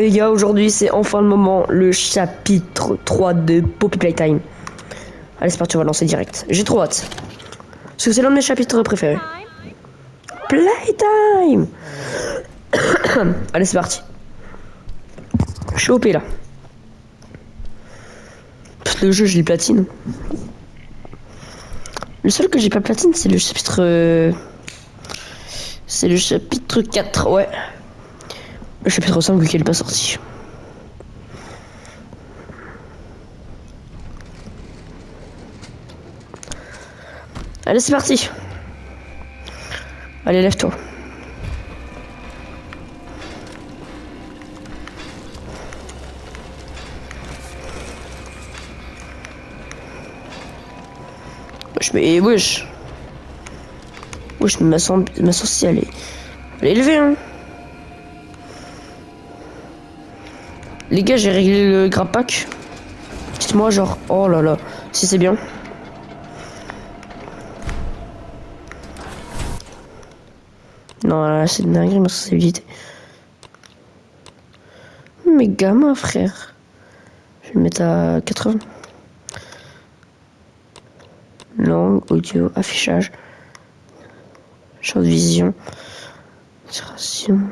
Les gars, aujourd'hui c'est enfin le moment, le chapitre 3 de Poppy Playtime. Allez, c'est parti, on va lancer direct. J'ai trop hâte. Parce que c'est l'un de mes chapitres préférés. Playtime. Allez, c'est parti. Je suis OP là. Parce que le jeu, je l'ai platine. Le seul que j'ai pas platine, c'est le chapitre... C'est le chapitre 4, ouais. Le chapitre 5, vu qu'il est pas sorti. Allez, c'est parti. Allez, lève-toi. Wesh, mais wesh. Wesh, mais ma sauce, elle est élevée, hein. Les gars, j'ai réglé le grab pack. Dites-moi, genre, oh là là, si c'est bien. Non, là, c'est une dinguerie, ma sensibilité. Mais gamin, frère. Je vais le mettre à 80. Langue, audio, affichage. Champ de vision. Saturation.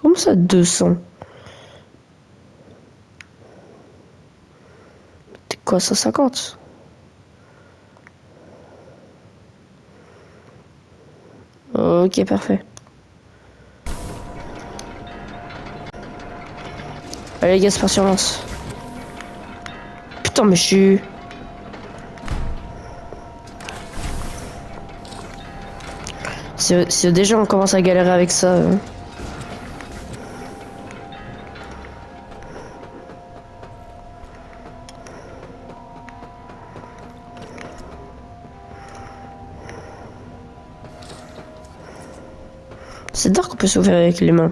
Comment ça, 200? T'es quoi, 150? Ok, parfait. Allez les gars, c'est parti, on lance. Putain, mais je suis... Si déjà on commence à galérer avec ça... C'est dark qu'on peut s'ouvrir avec les mains.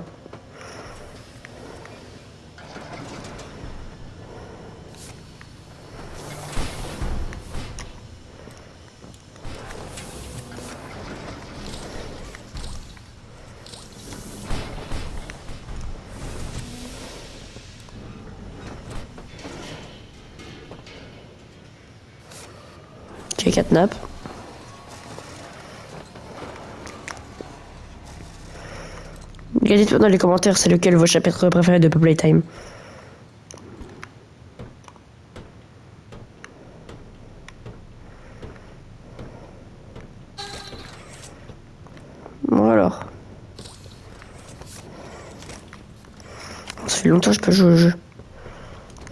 Ok, catnap. Dites-moi dans les commentaires c'est lequel vos chapitres préférés de Poppy Playtime. Bon alors. Ça fait longtemps que je peux jouer au jeu.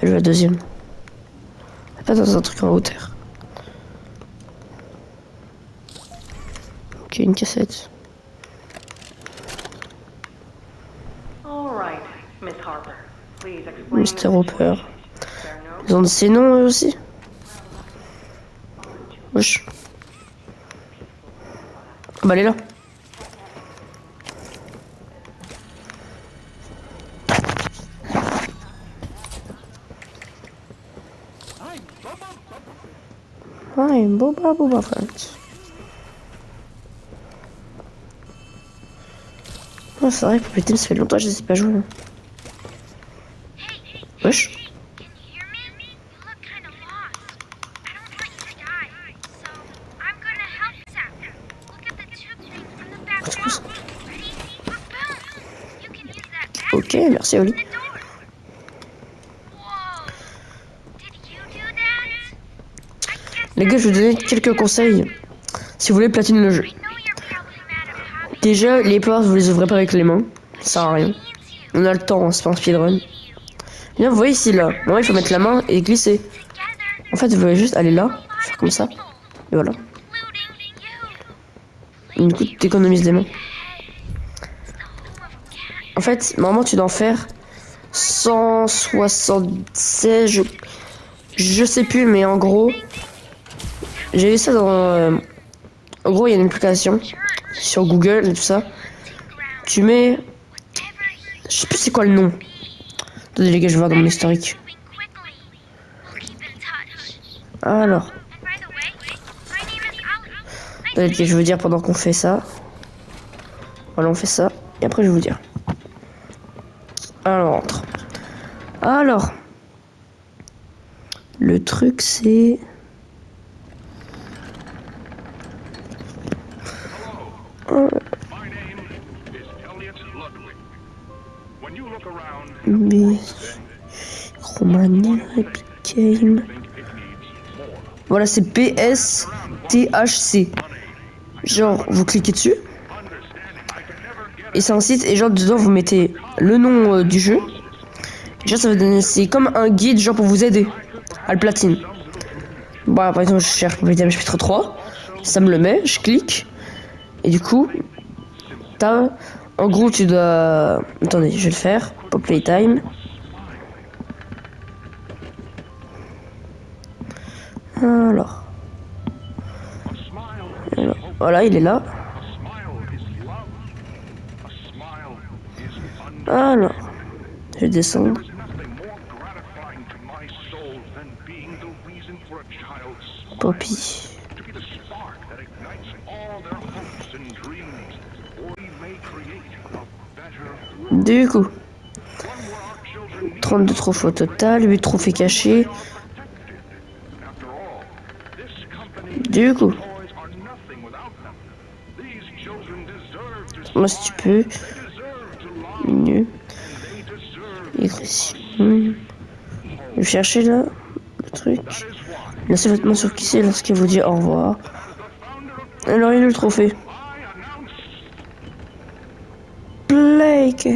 Elle joue la deuxième. Pas dans un truc en hauteur. Ok, une cassette. Mr. Hopper. Ils ont de ces noms eux aussi. Wesh. Bah elle est là. Ouais, boba, friends. Ouais, c'est vrai, Poppy Playtime, ça fait longtemps que je ne sais pas jouer. Wesh. Ok, merci Oli. Les gars, je vais vous donner quelques conseils si vous voulez platiner le jeu. Déjà, les portes, vous les ouvrez pas avec les mains. Ça sert à rien. On a le temps, hein, c'est pas un speedrun. Bien, vous voyez ici, là. Maintenant, il faut mettre la main et glisser. En fait, vous voulez juste aller là, faire comme ça. Et voilà. Du coup, tu économises les mains. En fait, normalement, tu dois en faire 176, je sais plus, mais en gros, j'ai vu ça dans... en gros, il y a une application sur Google et tout ça. Tu mets... Je sais plus c'est quoi le nom. Attendez les gars, je vais voir dans mon historique. Alors. Attendez les gars, je veux dire pendant qu'on fait ça. Voilà, on fait ça. Et après, je vais vous dire. Alors, on rentre. Alors, le truc, c'est... Mais... Romania, Epic Game... Voilà, c'est PSTHC. Genre, vous cliquez dessus. Et c'est un site, et genre, dedans, vous mettez le nom du jeu. Genre, ça va donner... C'est comme un guide, genre, pour vous aider à le platine. Bon, par exemple, je cherche Playtime chapitre 3. Ça me le met, je clique. Et du coup, t'as... En gros, tu dois... Attendez, je vais le faire. Pour Playtime. Alors. Voilà, il est là. Alors. Je vais descendre. Poppy. Du coup, 32 trophées au total, 8 trophées cachés. Du coup, moi si tu peux, mieux. Écrit. Je vais chercher là le truc. Laissez votre main sur qui c'est lorsqu'il vous dit au revoir. Alors il est le trophée. Blake.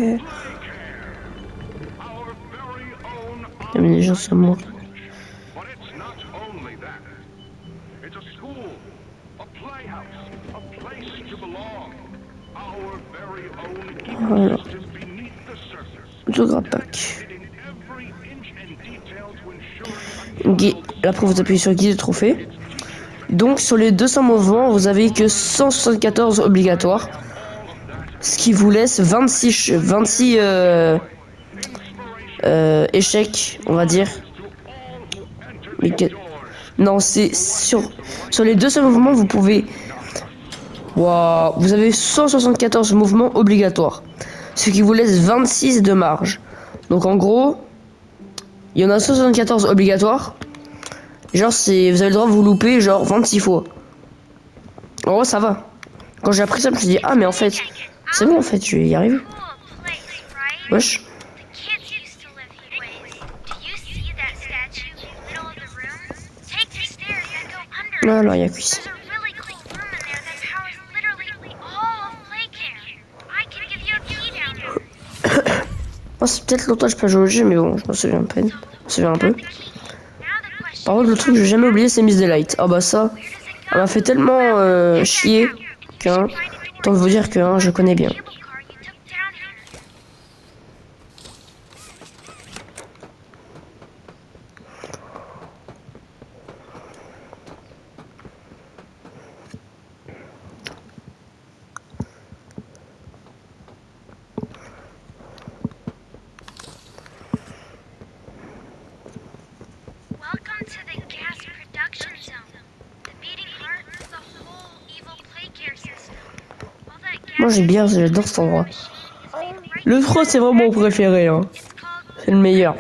Mais les gens sont morts. Voilà. Autographe pack. Après vous appuyez sur guide de trophée. Donc sur les 200 mouvements, vous avez que 174 obligatoires. Ce qui vous laisse 26 échecs, on va dire. Mais que... Non, c'est sur les 200 mouvements, vous pouvez... Wow, vous avez 174 mouvements obligatoires. Ce qui vous laisse 26 de marge. Donc en gros, il y en a 74 obligatoires. Genre, vous avez le droit de vous louper genre 26 fois. En gros, ça va. Quand j'ai appris ça, je me suis dit, ah mais en fait, c'est bon en fait, je vais y arriver. Wesh. Alors, il y a cuisse. Oh, c'est peut-être longtemps que je peux jouer au jeu, mais bon, je me souviens à peine. Je me souviens un peu. Par contre, le truc que j'ai jamais oublié, c'est Miss Delight. Ah bah ça, elle m'a fait tellement chier qu'un... Autant vous dire que je connais bien. Moi j'adore cet endroit. Le 3 c'est vraiment mon préféré, hein. C'est le meilleur.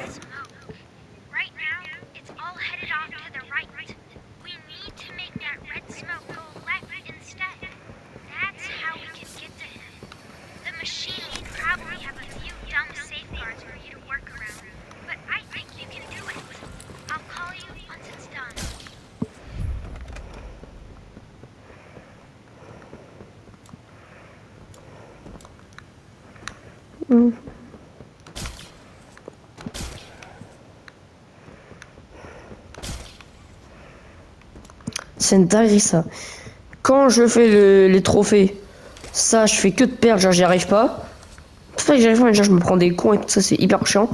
C'est une dinguerie ça. Quand je fais les trophées, ça je fais que de perdre, genre j'y arrive pas. C'est pas que j'arrive pas, mais genre je me prends des cons et tout ça, c'est hyper chiant.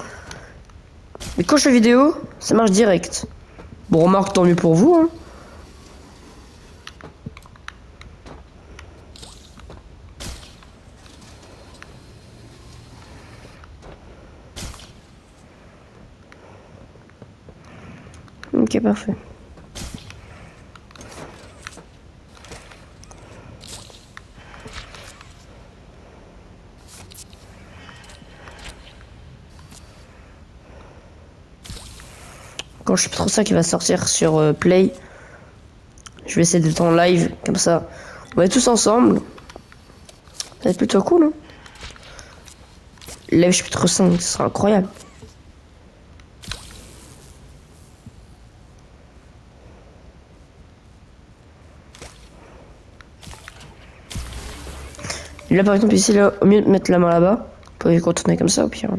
Mais quand je fais vidéo, ça marche direct. Bon, remarque, tant mieux pour vous, hein. Ok, parfait. Quand je suis trop ça qui va sortir sur Play, je vais essayer d'être en live, comme ça. On va être tous ensemble. Ça va être plutôt cool, hein. Live chapitre 5, ce sera incroyable. Et là par exemple ici, là, au mieux de mettre la main là-bas, on peut contourner comme ça au pire.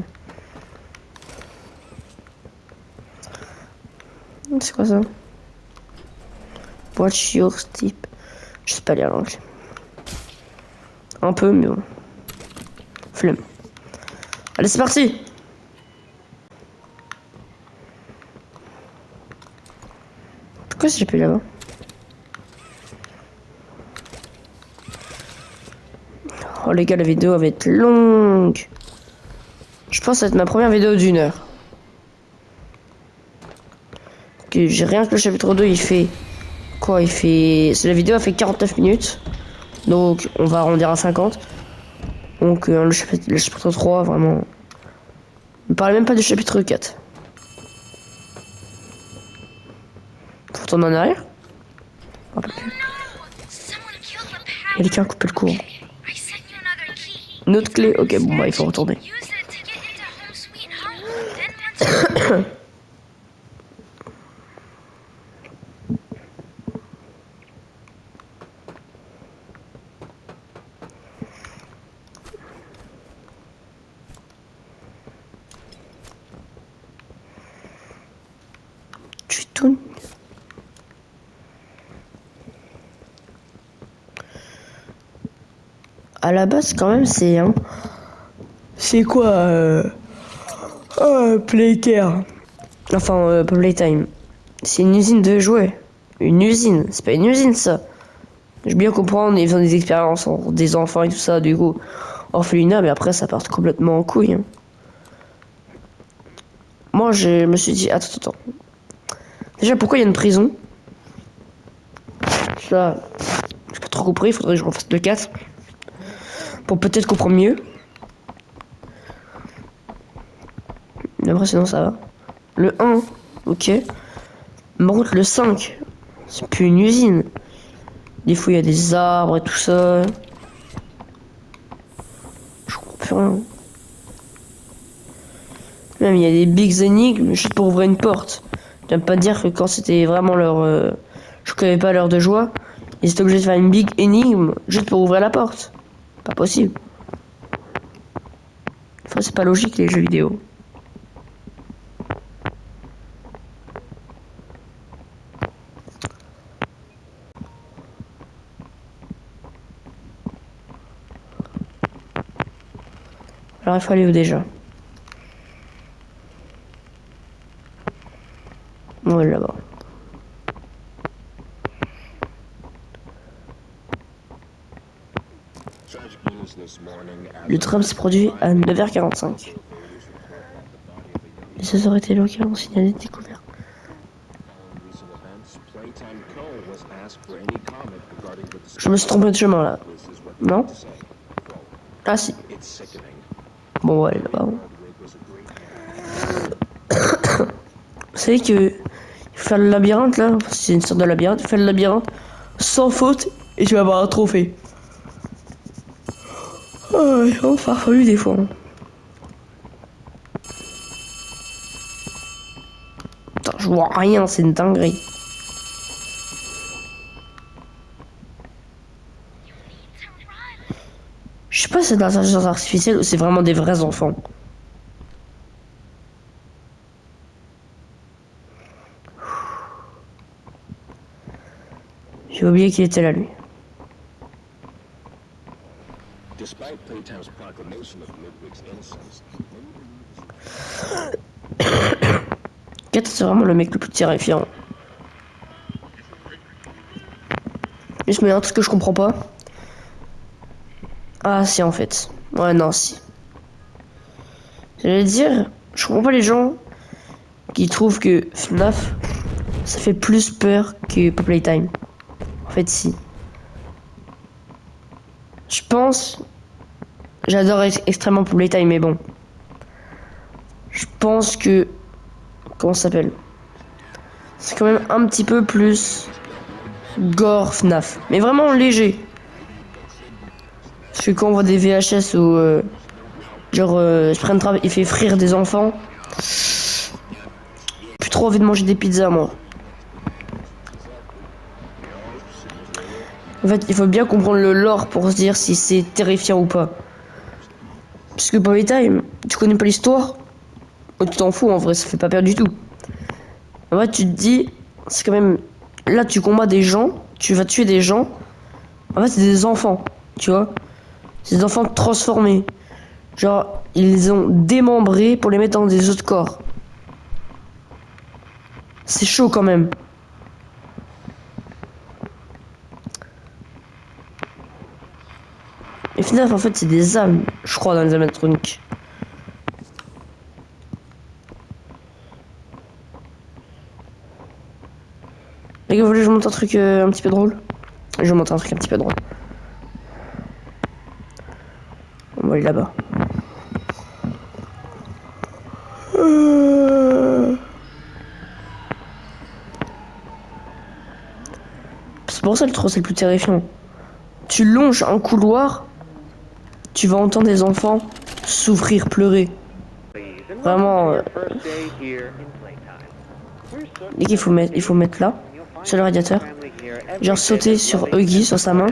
C'est quoi ça? Watch your step. Je sais pas lire l'anglais. Un peu, mais bon. Flemme. Allez, c'est parti! Pourquoi j'ai plus là-bas? Oh les gars, la vidéo va être longue. Je pense que ça va être ma première vidéo d'1 heure. Que j'ai rien que le chapitre 2, il fait... Quoi, il fait... La vidéo a fait 49 minutes. Donc, on va arrondir à 50. Donc, le chapitre 3, vraiment... Ne parlez même pas du chapitre 4. Faut retourner en arrière? Oh, il y a quelqu'un qui a coupé le courant. Une autre clé? Ok, bon, bah, il faut retourner. Tu tournes. À la base, quand même, c'est... Hein, c'est quoi Playcare. Enfin, pas Playtime. C'est une usine de jouets. Une usine. C'est pas une usine, ça. Je veux bien comprendre, ils ont des expériences entre des enfants et tout ça, du coup. Orphelinat, mais après, ça part complètement en couille. Hein. Moi, je me suis dit... Attends. Déjà, pourquoi il y a une prison? Ça, j'ai pas trop compris, il faudrait que je refasse le 4. Pour peut-être comprendre mieux. Après, sinon, ça va. Le 1, ok. Par contre, le 5, c'est plus une usine. Des fois, il y a des arbres et tout ça. Je comprends plus rien. Même, il y a des big énigmes juste pour ouvrir une porte. J'aime pas dire que quand c'était vraiment leur... je connais pas l'heure de joie. Ils étaient obligés de faire une big énigme juste pour ouvrir la porte. Pas possible. Enfin, c'est pas logique, les jeux vidéo. Alors, il faut aller où déjà? Ouais, là-bas. Le drame s'est produit à 9h45. Les autorités locales ont signalé des découvertes. Je me suis trompé de chemin là. Non? Ah si. Bon, ouais, là-bas. Vous savez que il faut faire le labyrinthe là, c'est une sorte de labyrinthe, fais le labyrinthe sans faute et tu vas avoir un trophée. Oh, c'est vraiment farfelu des fois. Putain, je vois rien, c'est une dinguerie. Je sais pas si c'est de l'intelligence artificielle ou c'est vraiment des vrais enfants. J'ai oublié qu'il était là, lui. Kat, c'est vraiment le mec le plus terrifiant. Juste, mais un truc que je comprends pas. Ah, si, en fait. Ouais, non, si. J'allais dire, je comprends pas les gens qui trouvent que FNAF, ça fait plus peur que Playtime. En fait, si. Je pense... J'adore extrêmement Playtime, mais bon. Je pense que... Comment ça s'appelle? c'est quand même un petit peu plus gore FNAF. Mais vraiment léger. Parce que quand on voit des VHS où Springtrap il fait frire des enfants, plus trop envie de manger des pizzas moi. En fait, il faut bien comprendre le lore pour se dire si c'est terrifiant ou pas. Parce que Boy Time, tu connais pas l'histoire, tu t'en fous en vrai, ça fait pas peur du tout. En fait, tu te dis, c'est quand même. Là, tu combats des gens, tu vas tuer des gens. En fait, c'est des enfants, tu vois. C'est des enfants transformés. Genre, ils les ont démembrés pour les mettre dans des autres corps. C'est chaud quand même. Et FNAF, en fait, c'est des âmes, je crois, dans les animatroniques. Les gars, vous voulez que je monte un truc un petit peu drôle? Je vais monter un truc un petit peu drôle. On va aller là-bas. C'est pour ça le trou, c'est le plus terrifiant. Tu longes un couloir, tu vas entendre des enfants souffrir, pleurer. Vraiment. Et qu'il il faut mettre là, sur le radiateur. Genre sauter sur Huggy, sur sa main,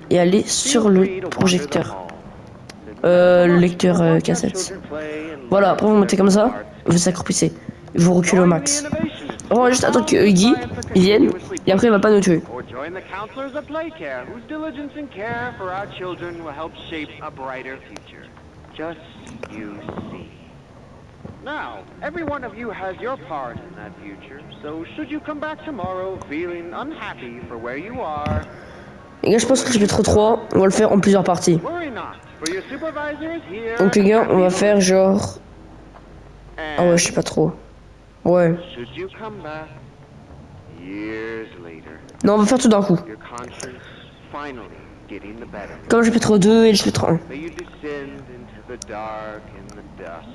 et aller sur le projecteur. Le lecteur cassette. Voilà, après vous mettez comme ça, vous accroupissez. Vous reculez au max. On va juste attendre que Huggy vienne, et après il va pas nous tuer. Join the counselors of Playcare, whose diligence and care for our children will help shape a brighter future. Just you see. Now, every one of you has your part in that future, so should you come back tomorrow feeling unhappy for where you are... Les gars, je pense que chapitre 3, on va le faire en plusieurs parties. Worry not, for your supervisor is here. Donc les gars, on va faire genre... Ah ouais, je sais pas trop. Ouais. Should you come back years later, Non, on va faire tout d'un coup. your conscience finally getting the better. Comme le chapitre 2 et le chapitre 1. May you descend into the dark and the dust,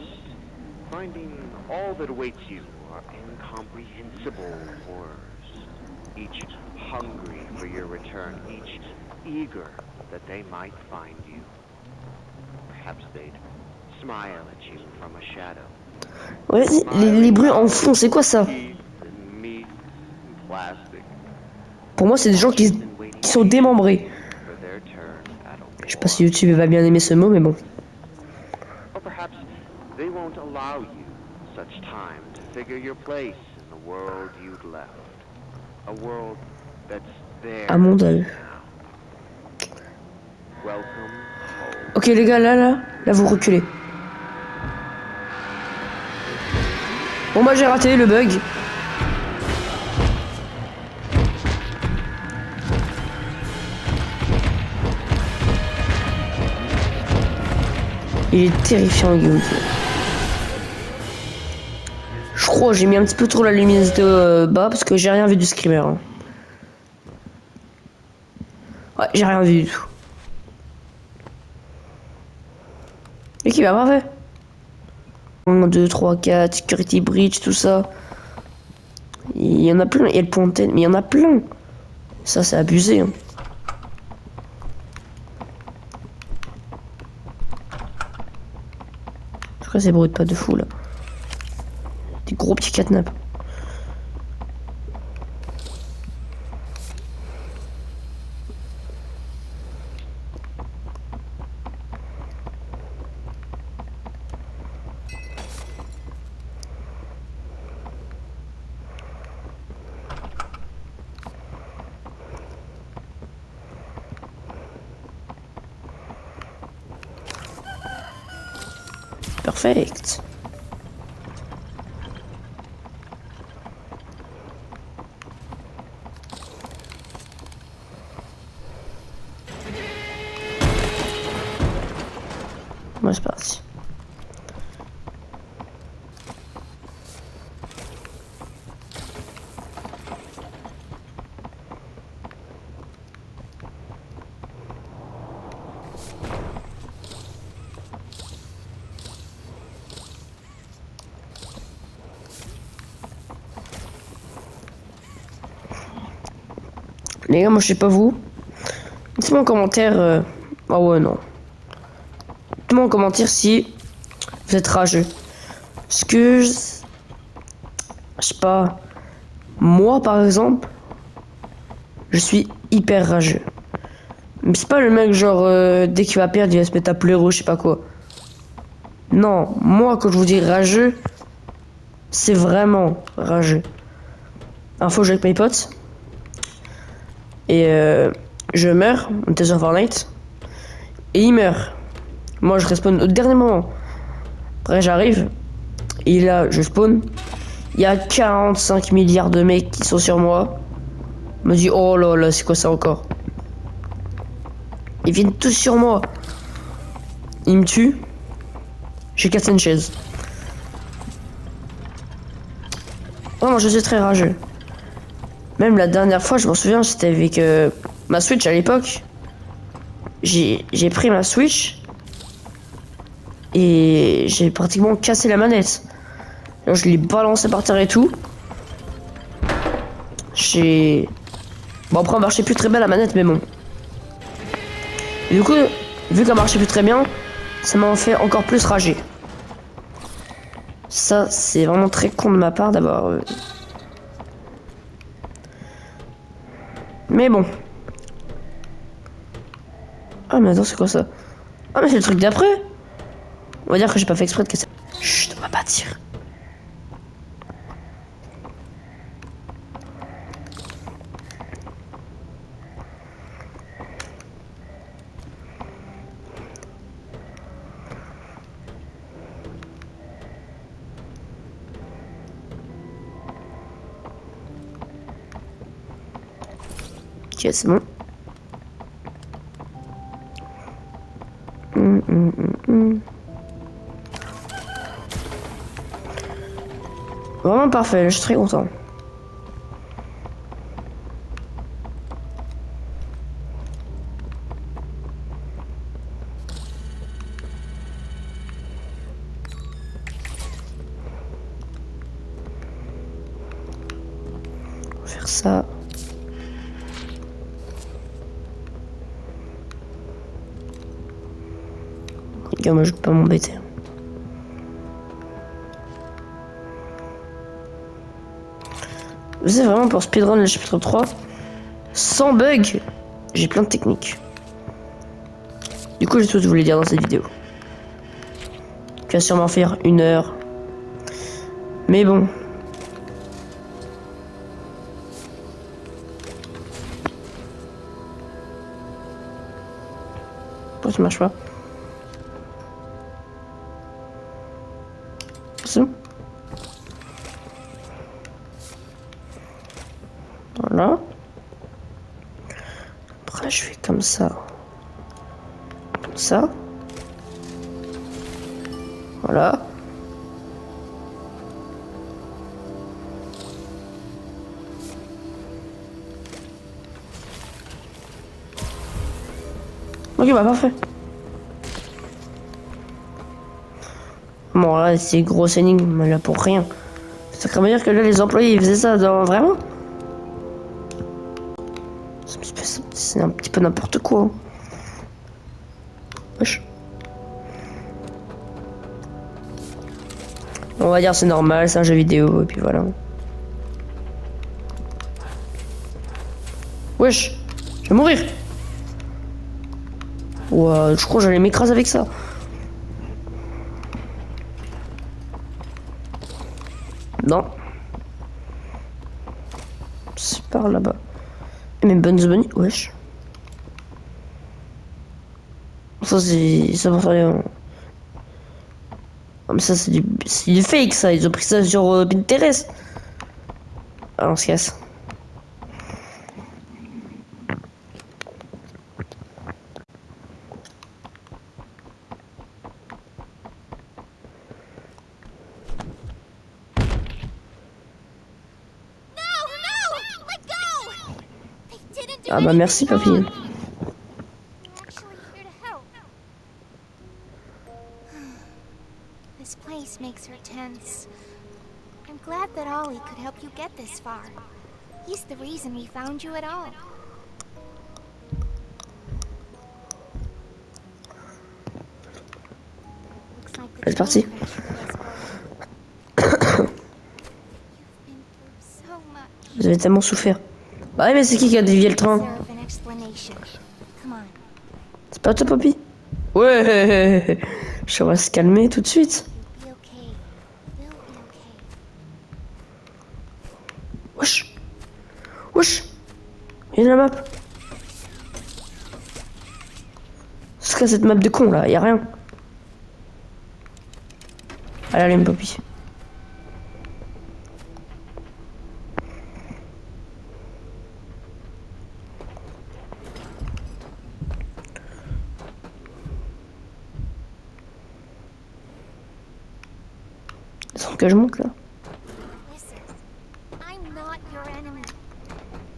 finding all that awaits you are incomprehensible horrors, each hungry for your return, each eager that they might find you. Perhaps they'd smile at you from a shadow. Ouais, les bruits en fond, c'est quoi ça? Teeth and meat and plastic Pour moi, c'est des gens qui sont démembrés. for their turn at a Je sais pas si YouTube va bien aimer ce mot, mais bon. Or perhaps they won't allow you such time to figure your place in the world you'd left. A world that's there. À mon œil. Welcome home. Ok les gars, là, vous reculez. Bon bah j'ai raté le bug. Il est terrifiant, Guillaume. Je crois que j'ai mis un petit peu trop la luminosité bas parce que j'ai rien vu du screamer. Hein. Ouais, j'ai rien vu du tout. Et qui va parfait. 1, 2, 3, 4, security breach, tout ça. Il y en a plein. Il y a le pontaine, mais il y en a plein. Ça, c'est abusé. Hein. Je crois que c'est bruit de pas de fou là. Des gros petits catnaps. Perfect. Moi, c'est parti. Les gars, moi je sais pas vous. Dites-moi en commentaire. Ah ouais, non. Dites-moi en commentaire si vous êtes rageux. Parce que. Je sais pas. Moi par exemple, je suis hyper rageux. Mais c'est pas le mec genre dès qu'il va perdre, il va se mettre à pleurer ou je sais pas quoi. Non, moi quand je vous dis rageux, c'est vraiment rageux. Un fois, je joue avec mes potes. Et je meurs. On était sur Fortnite. Et il meurt. Moi, je respawn au dernier moment. Après, j'arrive. Et là, je spawn. Il y a 45 milliards de mecs qui sont sur moi. Je me dis, oh là là, c'est quoi ça encore? Ils viennent tous sur moi. Ils me tuent. J'ai cassé une chaise. Vraiment, je suis très rageux. Même la dernière fois, je m'en souviens, c'était avec ma Switch à l'époque. J'ai pris ma Switch et j'ai pratiquement cassé la manette. Alors, je l'ai balancé par terre et tout. Bon, après, elle marchait plus très bien la manette, mais bon. Et du coup, vu qu'elle marchait plus très bien, ça m'a fait encore plus rager. Ça, c'est vraiment très con de ma part d'avoir. Mais bon. Ah, mais attends, c'est quoi ça? Ah, mais c'est le truc d'après. On va dire que j'ai pas fait exprès de casser. Chut, on va pas dire. Ok, c'est bon. Vraiment parfait, je suis très content. On va faire ça. Les gars, moi je peux pas m'embêter. C'est vraiment pour speedrun le chapitre 3 sans bug. J'ai plein de techniques. Du coup, j'ai tout voulu dire dans cette vidéo. Tu vas sûrement faire 1 heure. Mais bon. Pourquoi ça marche pas? C'est bon. Voilà. Après, je fais comme ça. Comme ça. Voilà. Ok, bah parfait. Bon, là, c'est gros énigme, là, pour rien. Ça veut dire que là, les employés, ils faisaient ça dans... Vraiment? C'est un petit peu n'importe quoi. Wesh. On va dire c'est normal, c'est un jeu vidéo, et puis voilà. Wesh, je vais mourir. Ouah, je crois que j'allais m'écraser avec ça. Non. C'est par là-bas. Et même Bugs Bunny, wesh. Ça c'est... Ça va faire rien. Ah, mais ça c'est du fake ça, ils ont pris ça sur Pinterest. Ah, on se casse. Ah bah merci papy. This place makes her tense. I'm glad that Ollie could help you get this far. He's the reason we found you at all. C'est parti. So much. Vous avez tellement souffert. Bah ouais, mais c'est qui a dévié le train? Deserve an explanation. Come on. C'est pas toi, Poppy? Ouais. Je vais se calmer tout de suite. You'll be okay. We'll be okay. Wesh. Wesh. Il y a la map. C'est quoi cette map de con là? Y'a rien. Allez, allez, Poppy. Sans que je monte là. Listen, I'm not your enemy.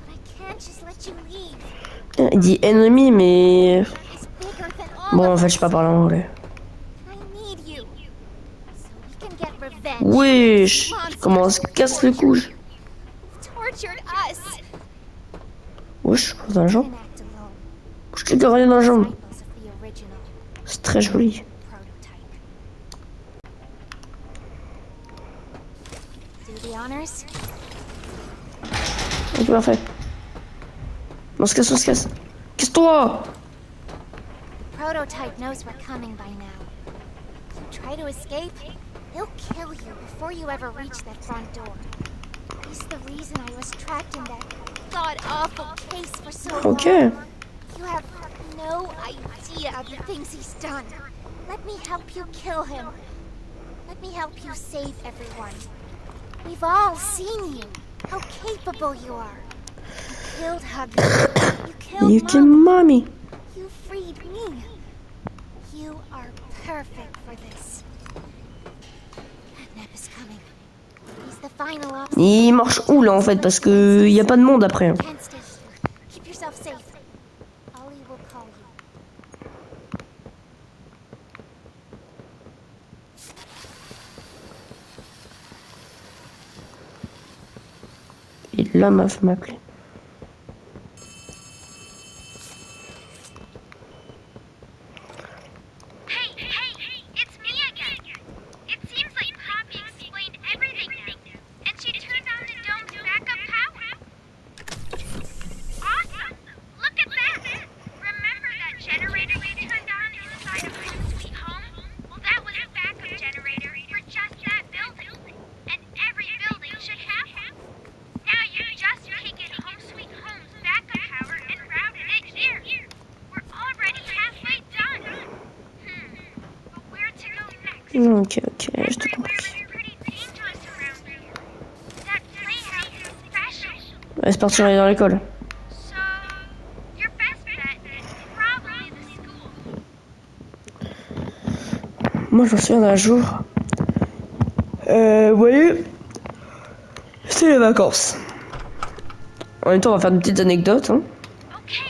But I can't just let you leave. Il dit ennemi, mais. It's bigger than all Bon, en of fait, us. je sais pas parler anglais. I need you. So we can get revenge. Wesh. Monsters Comment on se casse le cou? tortured us. Wesh, dans la jambe. Didn't act alone. Je t'ai gardé dans la jambe. Disciples of the original C'est très joli. prototype. Do the honors. Ok, parfait. On se casse, on se casse. Casse-toi! Prototype knows we're coming by now. If you try to escape, he'll kill you before you ever reach that front door. He's the reason I was trapped in that god-awful case for so long. Ok. You have no idea of the things he's done. Let me help you kill him. Let me help you save everyone. We've all seen you, how capable you are. You killed Huggy. You killed You Mom. kill mommy. You freed me. You are perfect for this. Nep is coming. He's the final obstacle. Il marche où là en fait? Parce que y a pas de monde après. Hein. Can't stay here. Keep yourself safe. Ollie will call you. Et là, m'a fait m'appeler. Hey, it's me again. It seems like Poppy explained everything now, and she turned on the dome's backup power. Awesome! Look at that! Remember that generator we turned on inside of Home Sweet Home? Well, that was a backup generator for just that building, and every building should have one. Now you've just taken Home Sweet Home's backup power and routed it here. We're already halfway done. But where to go next? Ok, ok, je te Everywhere compris. was pretty dangerous around here. That playhouse is special. Ouais, c'est parti, on est dans l'école. So, your best bet is probably the school. Moi, je me souviens d'un jour. Vous voyez, c'était les vacances. En même temps, on va faire une petite anecdote. Hein. Okay,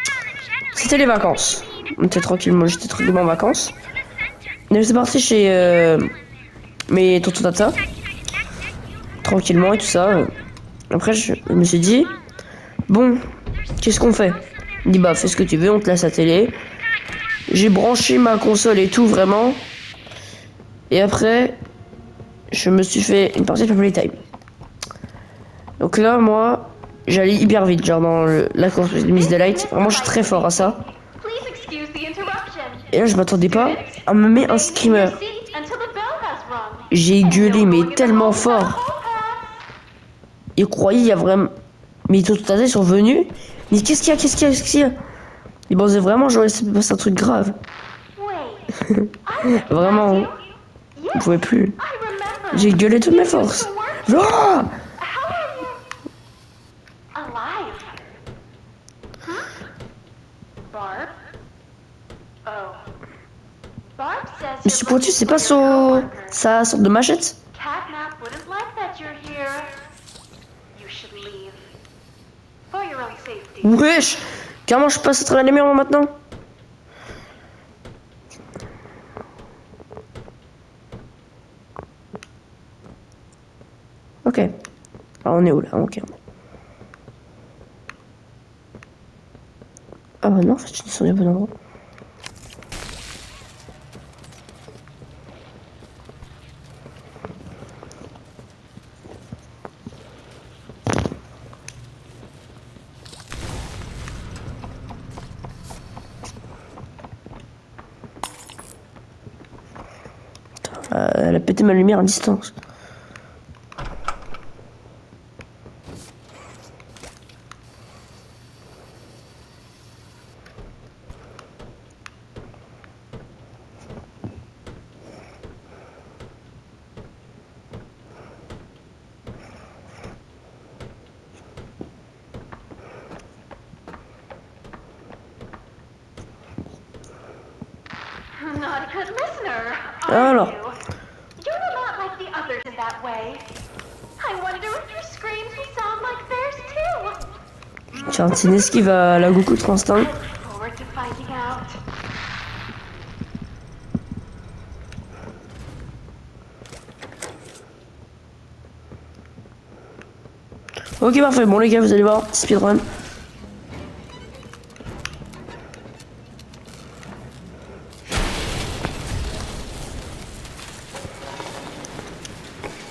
turn on the generator C'était les vacances. On était tranquillement, j'étais tranquillement en vacances. to the center. Et j'étais parti chez mes tontons tata, tranquillement et tout ça. Après, je me suis dit, bon, qu'est-ce qu'on fait? Il dit, bah, fais ce que tu veux, on te laisse la télé. J'ai branché ma console et tout, vraiment. Et après, je me suis fait une partie de Playtime. Donc là, moi, j'allais hyper vite, genre dans la course de Miss Delight. Vraiment, je suis très fort à ça. Please excuse the interruption. Et là, je m'attendais pas à me mettre un screamer. Seat until the bell has rung. J'ai gueulé, mais tellement fort. Ils croyaient, il y a vraiment... Mais tout à ils sont venus. Mais qu'est-ce qu'il y a, qu'est-ce qu'il y a, qu'est-ce qu'il y a? Ils pensaient vraiment, genre, c'est passé un truc grave. Wait. I Vraiment, you? on Yes, pouvait plus. I remember. J'ai gueulé toutes mes forces. Ah! How are you? Alive? Huh? Barb? Oh. Barb says Mais you're ce pointu, looking c'est for pas your son... coworker. sa sorte de machette? Catnap wouldn't like that you're here. You should leave. For your own safety. Wesh! Comment je passe à travers les murs, moi, maintenant? Ok. Alors, on est où, là? Ok. Ah bah non, en fait, je suis sur le bon endroit. Elle a pété ma lumière à distance. Not a good listener, Alors. are you? You're not like the others in that way. I wonder if your screams will sound like theirs too. J'ai un petit esquive à la Goku de instinct. I look forward to finding out. Ok, parfait. Bon, les gars, vous allez voir. Speedrun.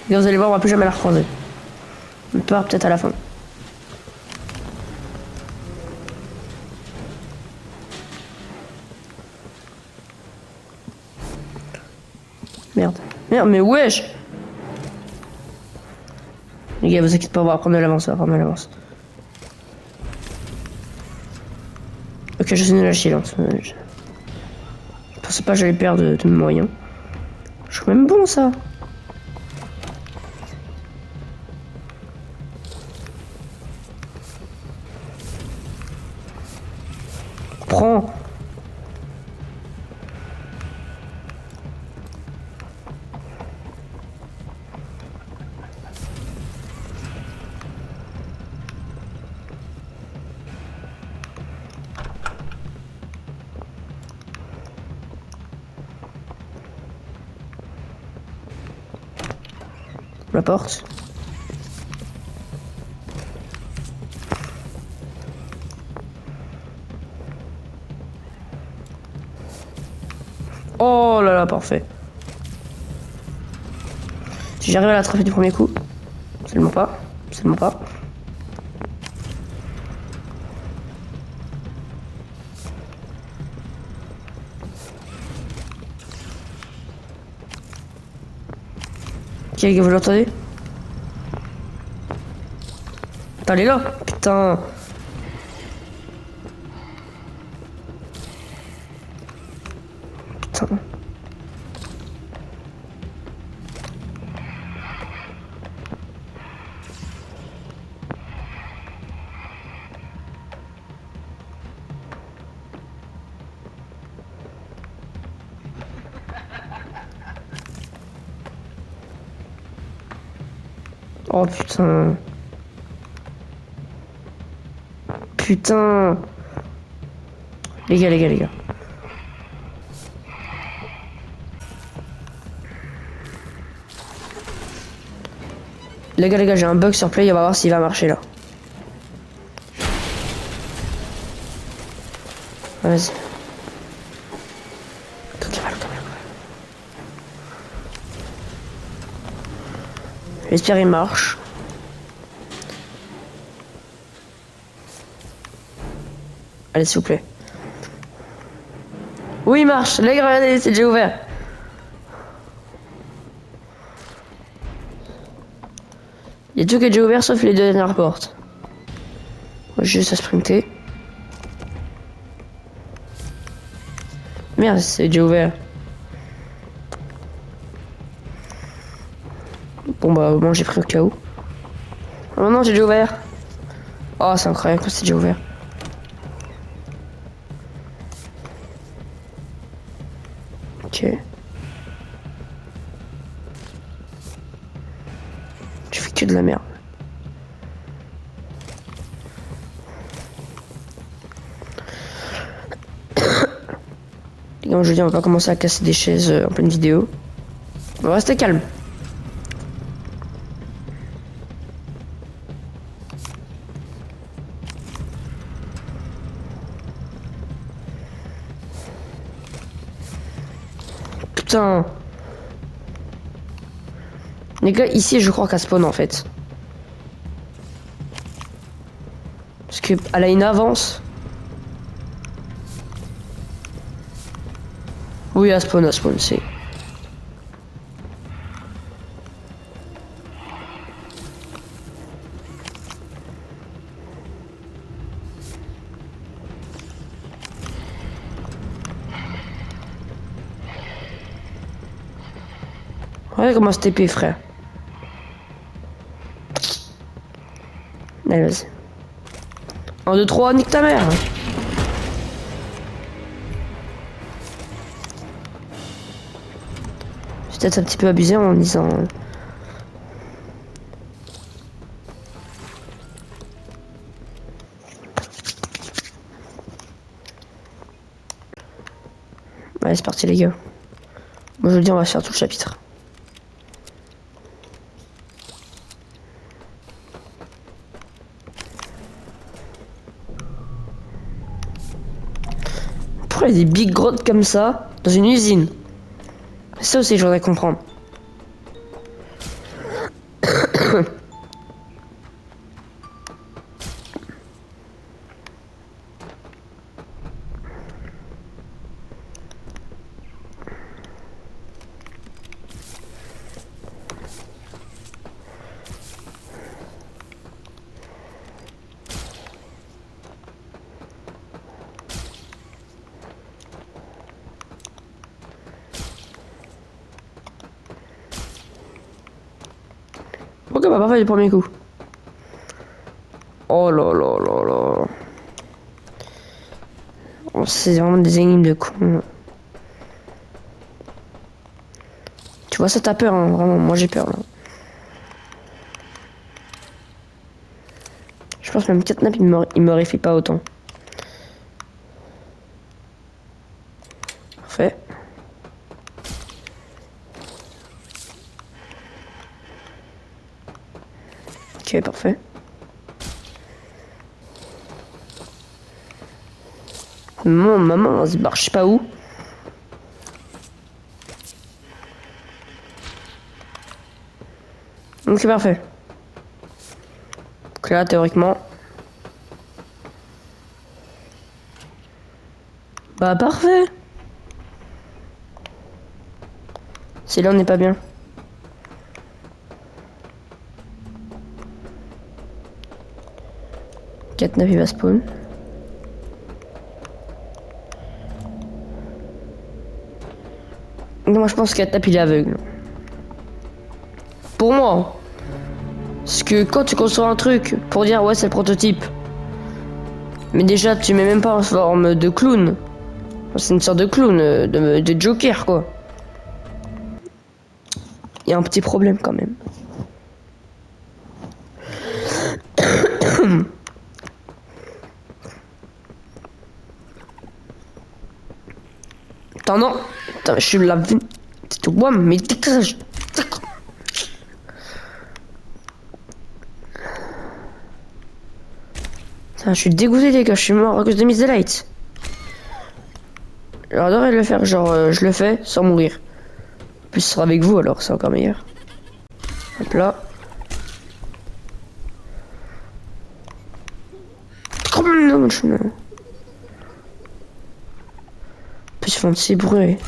Et vous allez voir, on va plus jamais la recroiser. On peut peut-être à la fin. Merde. Merde, mais wesh! Les gars, vous inquiétez pas, on va prendre de l'avance, on va prendre de l'avance. Ok, je suis nul à chier là. Je pensais pas que j'allais perdre de mes moyens. Je suis même bon ça. Prends. La porte. Oh là là, parfait. Si j'arrive à l'attraper du premier coup, seulement pas, seulement pas. Ok, les gars, vous l'entendez? Putain, elle est là. Putain. Putain. Oh putain. Putain. Les gars, les gars, les gars. Les gars, j'ai un bug sur Play, on va voir s'il va marcher là. Vas-y. J'espère qu'il marche. Allez, s'il vous plaît. Oui, il marche. Les gars, regardez, c'est déjà ouvert. Il y a tout qui est déjà ouvert sauf les deux dernières portes. Moi, j'ai juste à sprinter. Merde, c'est déjà ouvert. Bon bah au moins j'ai pris au cas où. Oh non, j'ai déjà ouvert. Oh, c'est incroyable que c'est déjà ouvert. Ok. Je fais que de la merde. Et comme je dis, on va pas commencer à casser des chaises en pleine vidéo. On va rester calme. Putain. Les gars, ici, je crois qu'elle spawn en fait. Parce qu'elle a une avance. Oui, elle spawn, c'est. Ouais, comment se TP, frère. Allez, vas-y. 1, 2, 3, nique ta mère. J'ai peut-être un petit peu abusé en disant... Allez, c'est parti, les gars. Moi, je le dis, on va faire tout le chapitre. Pourquoi il y a des big grottes comme ça dans une usine? Ça aussi, je voudrais comprendre. Pourquoi on va pas faire du premier coup? Oh là là là là. Oh, c'est vraiment des énigmes de con. Tu vois, ça t'a peur, hein, vraiment. Moi, j'ai peur, là. Je pense même Catnap, il m'aurait fait pas autant. Parfait. Ok, parfait. Maman, elle se barre, je sais pas où. Ok, parfait. Donc là, théoriquement... Bah, parfait. Si là, on n'est pas bien. Catnap, il va spawn. Moi, je pense que Catnap, il est aveugle. Pour moi. Parce que quand tu construis un truc pour dire ouais, c'est le prototype. Mais déjà, tu mets même pas en forme de clown. C'est une sorte de clown, de Joker, quoi. Il y a un petit problème quand même. Attends, non. Attends, je suis là. C'est tout. Ouais, mais dégage. Putain, je suis dégoûté, les gars. Je suis mort à cause de Miss Delight. J'adorerais le faire. Genre, je le fais sans mourir. En plus, ce sera avec vous, alors c'est encore meilleur. Hop là. Non, je... En plus, ils font de ces bruits.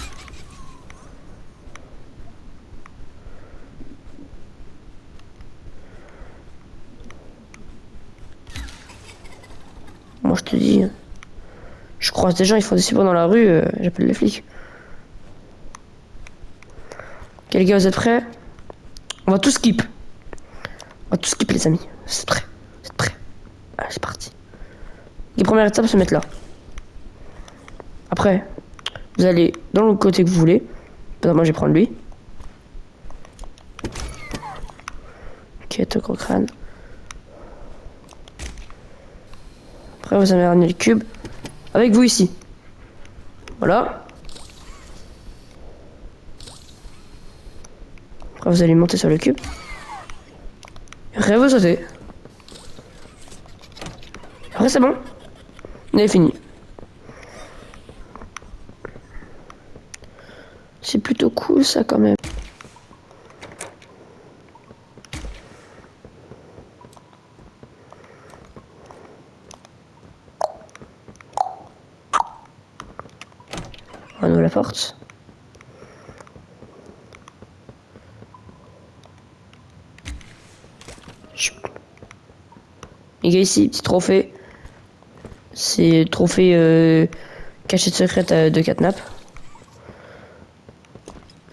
Moi, je te dis, je croise des gens, ils font des bruits dans la rue, j'appelle les flics. Ok, les gars, vous êtes prêts? On va tout skip. On va tout skip, les amis. Vous êtes prêts? Vous êtes prêts? Allez, c'est parti. Les premières étapes, se mettre là. Après, vous allez dans le côté que vous voulez. Moi, je vais prendre lui. Ok, toc au crâne. Après, vous allez ramener le cube avec vous ici. Voilà. Après, vous allez monter sur le cube. Et après, vous sautez. Après, c'est bon. On est fini. C'est plutôt cool, ça, quand même. On ouvre la porte. Les gars, ici, petit trophée. C'est trophée cachette secrète de Catnap.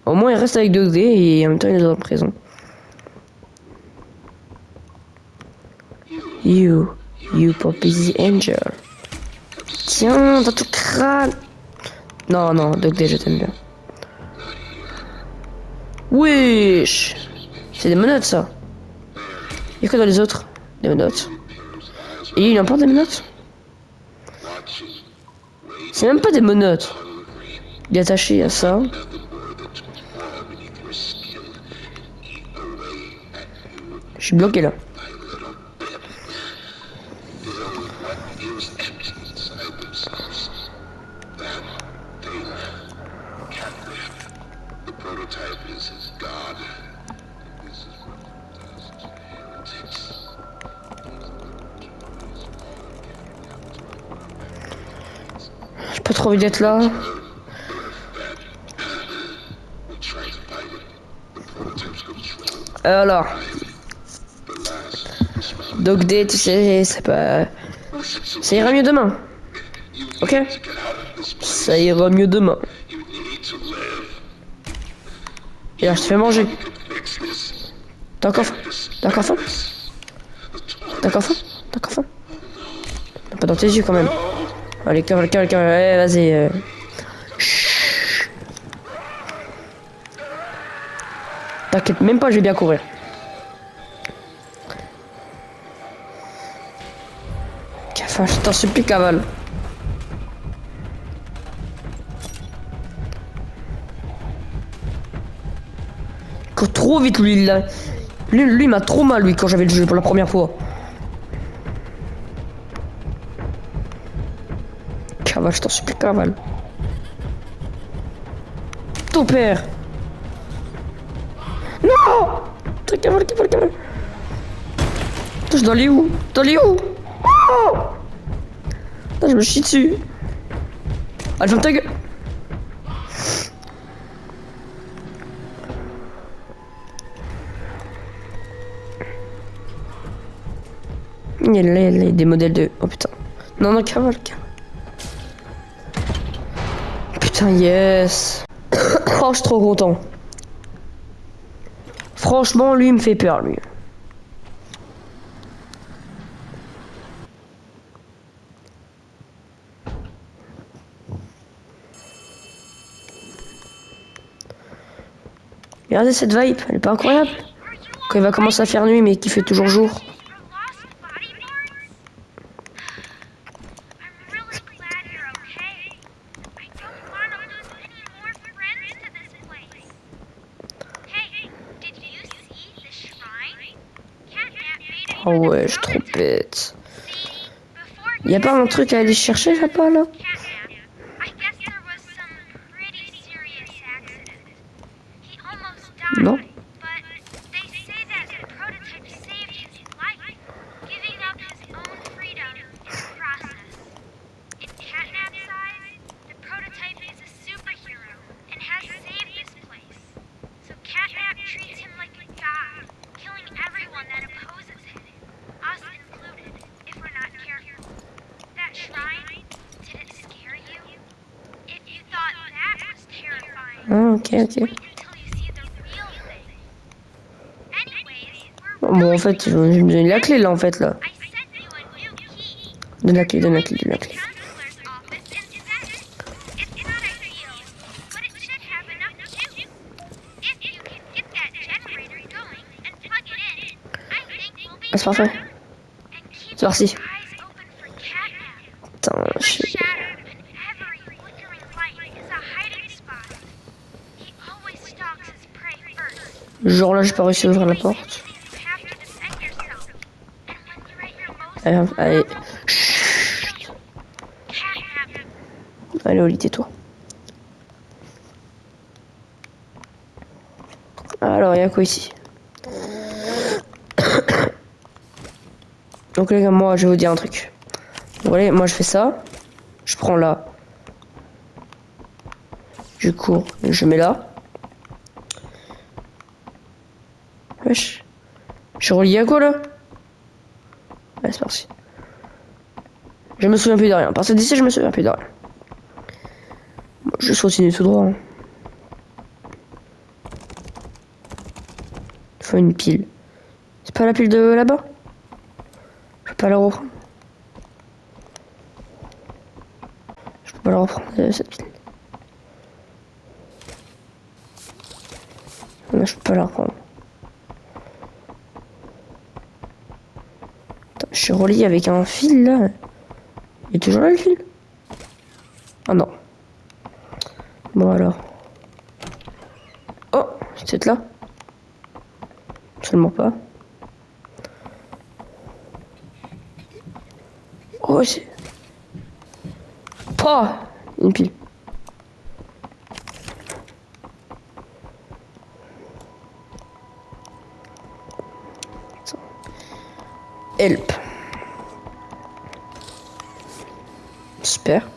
Au moins, il reste avec 2D et en même temps, il est en prison. You Poppy the Angel. Tiens, dans ton crâne. Non, non, 2D, je t'aime bien. Wesh. C'est des menottes, ça. Y'a que dans les autres? Des menottes. Et il emporte des menottes? C'est même pas des menottes. Il est attaché à ça. Je suis bloqué là. J'ai pas trop envie d'être là. Alors, Dog Day, tu sais, c'est pas... Ça ira mieux demain. Ok? Ça ira mieux demain. Et là, je te fais manger. T'as encore faim? T'as encore faim? T'as encore faim? T'as encore faim? Pas dans tes yeux quand même. Allez, calme, calme, calme. Allez, vas-y. Chut. T'inquiète même pas, je vais bien courir. Cafard, je t'en supplie, cavale. Il court trop vite, lui, là. Lui m'a trop mal, lui, quand j'avais le jeu pour la première fois. Cavale, je t'en supplie, cavale. Ton père. Non. Cavale, cavale, cavale. Putain, je dois aller où? Je dois aller où? Oh. Putain, je me chie dessus. Allez, ferme ta gueule. Il y a des modèles de... Oh putain. Non, non, cavale, cavale. Putain, yes. Oh, je suis trop content. Franchement, lui, il me fait peur, lui. Regardez cette vibe, elle est pas incroyable? Quand il va commencer à faire nuit, mais qu'il fait toujours jour. Oh ouais, je suis trop bête. Y'a pas un truc à aller chercher là-bas, là? Non. Ah, ok, ok. Bon, en fait, je vais me donner la clé, là, en fait, là. Donne la clé, donne la clé, donne la clé. Ah, c'est parfait. C'est parti. Putain, genre là, j'ai pas réussi à ouvrir la porte. Allez, allez. Chut. Allez, Oli, tais-toi. Alors, il y a quoi ici? Donc les gars, moi, je vais vous dire un truc. Vous voyez, moi, je fais ça. Je prends là. Je cours. Je mets là. Wesh. Je suis relié à quoi, là? Allez, c'est parti. Je me souviens plus de rien. Parce que d'ici, je me souviens plus de rien. Bon, je continue tout droit. Hein. faut une pile. C'est pas la pile de là-bas? Je peux pas la reprendre. Je peux pas la reprendre, cette pile. Là, je peux pas la reprendre. Attends, je suis relié avec un fil, là. Il est toujours là, le fil? Ah non. Bon, alors. Oh, c'est peut-être là? Seulement pas. Oh, c'est... Pas une pile. Help. Super.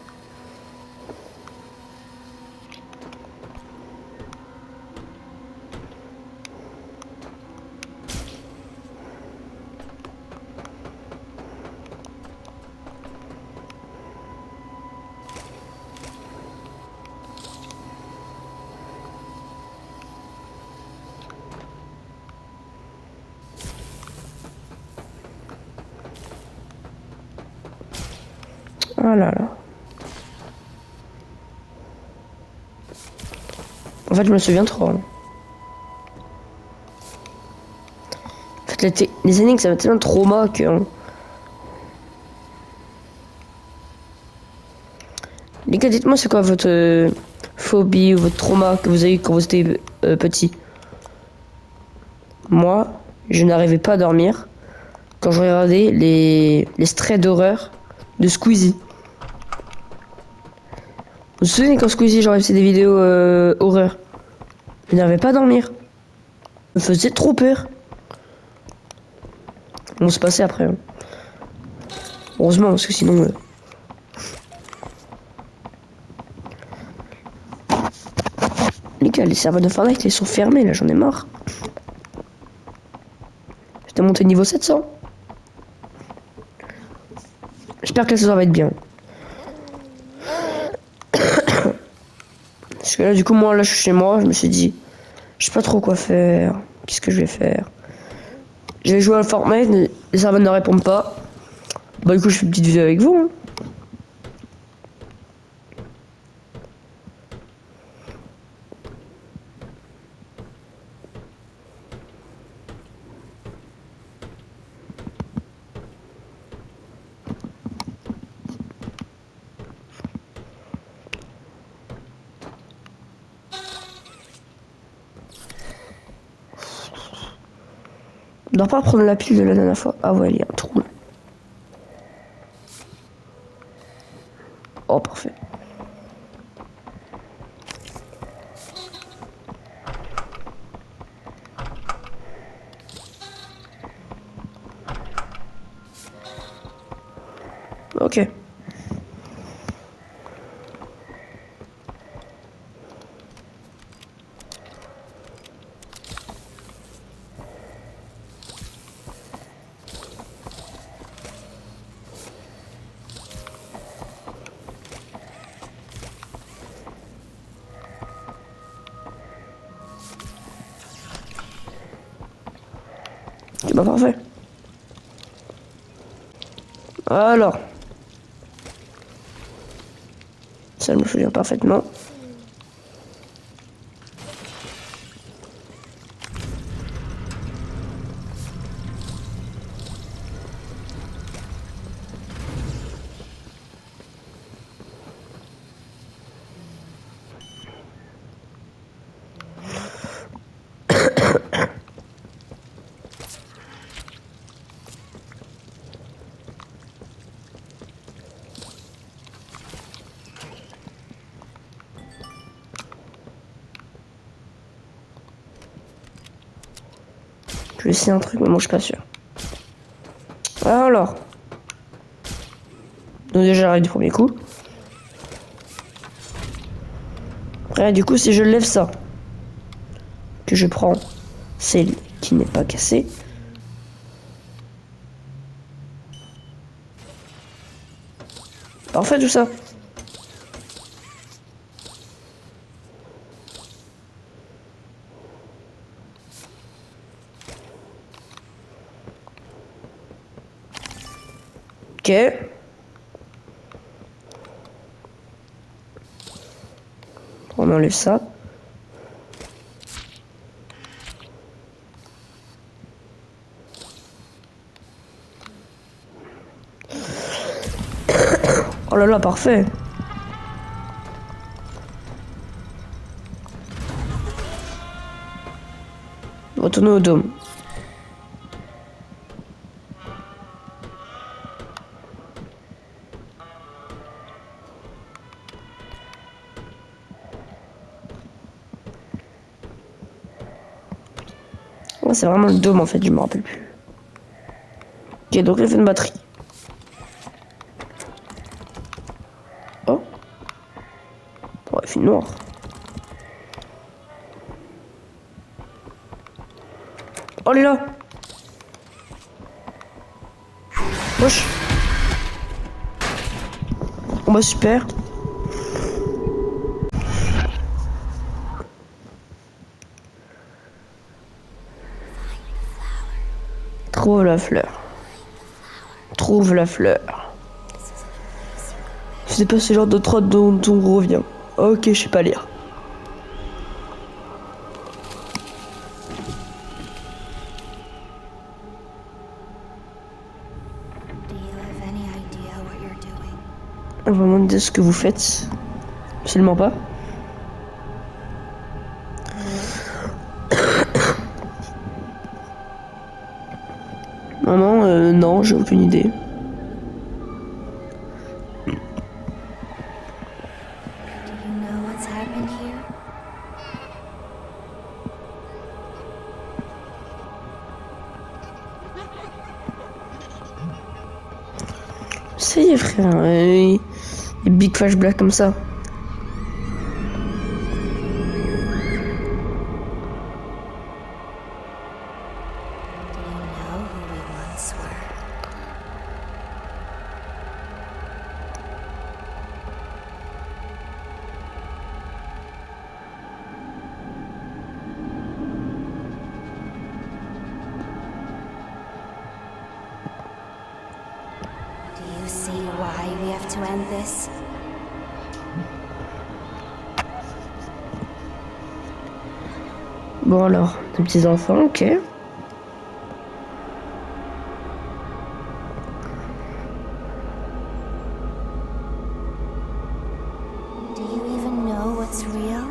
Oh là là. En fait, je me souviens trop. En fait, les énigmes, ça m'a tellement de trauma que... Les gars, dites-moi, c'est quoi votre phobie ou votre trauma que vous avez eu quand vous étiez petit? Moi, je n'arrivais pas à dormir quand je regardais les strays d'horreur de Squeezie. Vous vous souvenez quand Squeezie, genre, faisait des vidéos horreur? Je n'arrivais pas à dormir. Ça me faisait trop peur. On se passait après. Hein. Heureusement, parce que sinon... Les gars, les serveurs de Fortnite, ils sont fermés, là, j'en ai marre. J'étais monté niveau 700. J'espère que la saison va être bien. Parce que là, du coup, moi, là, je suis chez moi, je me suis dit... Je sais pas trop quoi faire. Qu'est-ce que je vais faire? Je vais jouer à Fortnite, les serveurs ne répondent pas. Bah, du coup, je fais une petite vidéo avec vous. Hein. On doit pas prendre la pile de la dernière fois. Ah ouais, il y a un trou là. Oh, parfait. Ok. C'est pas parfait. Alors. Ça me souvient parfaitement. Je vais essayer un truc, mais moi je suis pas sûr. Alors. Donc déjà j'arrive du premier coup. Après du coup si je lève ça, que je prends celle qui n'est pas cassée. Parfait tout ça. Ok. On enlève ça. Oh là là, parfait. Retournez au dôme. Ouais, c'est vraiment le dôme en fait, je me rappelle plus. Ok, donc l'effet de batterie. Oh. Ouais, il fait noir. Oh, elle est là. Wesh. Bon bah super. Trouve la fleur. Trouve la fleur. C'est pas ce genre de trotte dont on revient. Ok, je sais pas lire. Do you have any idea what you're doing? On va me demander ce que vous faites. Absolument pas. Maman, non, j'ai aucune idée. Do you know what's happened here? Ça y est, frère. Les big flashbacks comme ça. Do you know who we once were? Do you see why we have to end this? Bon alors, des petits enfants, ok. Do you even know what's real?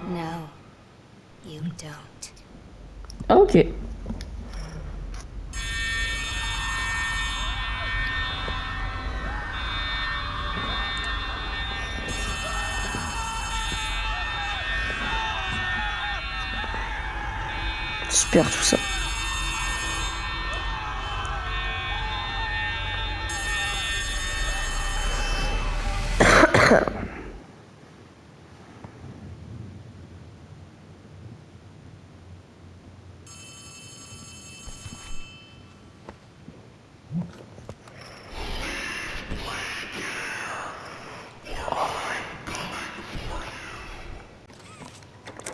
No, you don't. Ok. Super tout ça.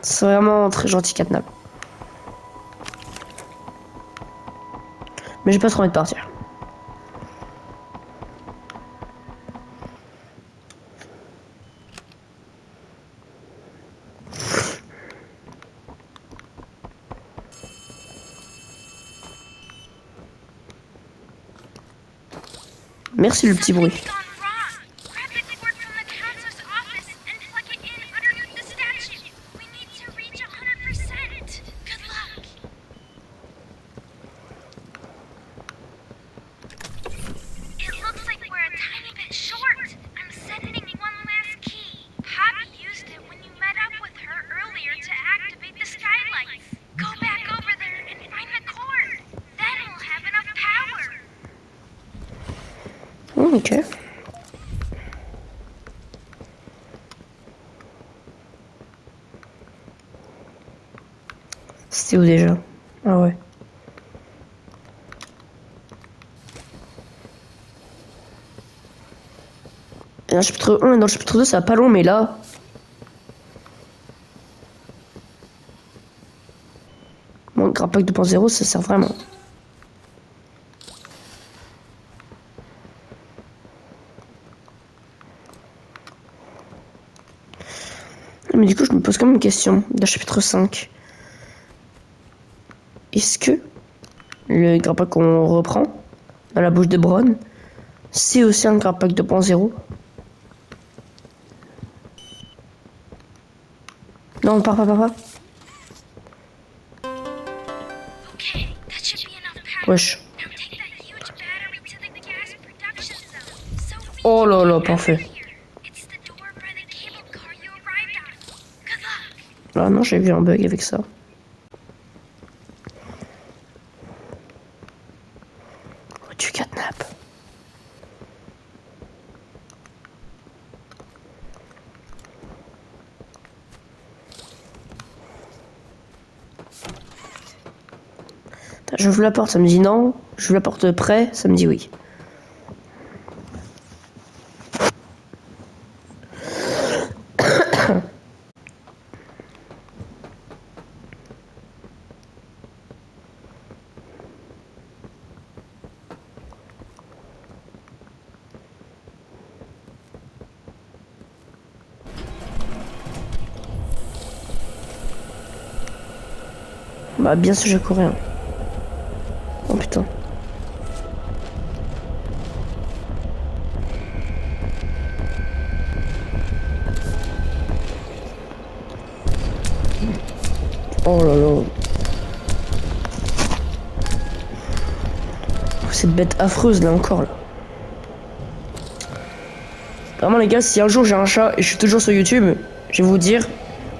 C'est vraiment très gentil, Catnap. Mais j'ai pas trop envie de partir. Merci le petit bruit. Something's gone wrong. Grab the cord from the counselor's office and plug it in underneath the statue. We need to reach 100%. Good luck. It looks like we're a tiny bit short. I'm sending one last key. Poppy used it when you met up with her earlier to activate the skylights. Go back over there and find the cord. Then we'll have enough power. Ok. C'est où déjà? Ah ouais. Et dans le chapitre 1 et dans le chapitre 2, ça va pas long, mais là... Bon, Grand Pack 2.0, ça sert vraiment. Mais du coup, je me pose quand même une question dans le chapitre 5. Est-ce que le Grand Pack qu'on reprend dans la bouche de Bronn, c'est aussi un Grand Pack 2.0? Non, pas. Okay, that should be enough power. Wesh. Now take that huge battery to the gas production zone. So we Oh là can là, get parfait. out of here. It's the door by the cable car you arrived on. Good luck. Ah non, j'ai vu un bug avec ça. Oh, tu kidnappes. J'ouvre la porte, ça me dit non. J'ouvre la porte près, ça me dit oui. Bah bien sûr je courais. Hein. Oh putain. Oh là là. Cette bête affreuse là encore là. Vraiment les gars, si un jour j'ai un chat et je suis toujours sur YouTube, je vais vous dire,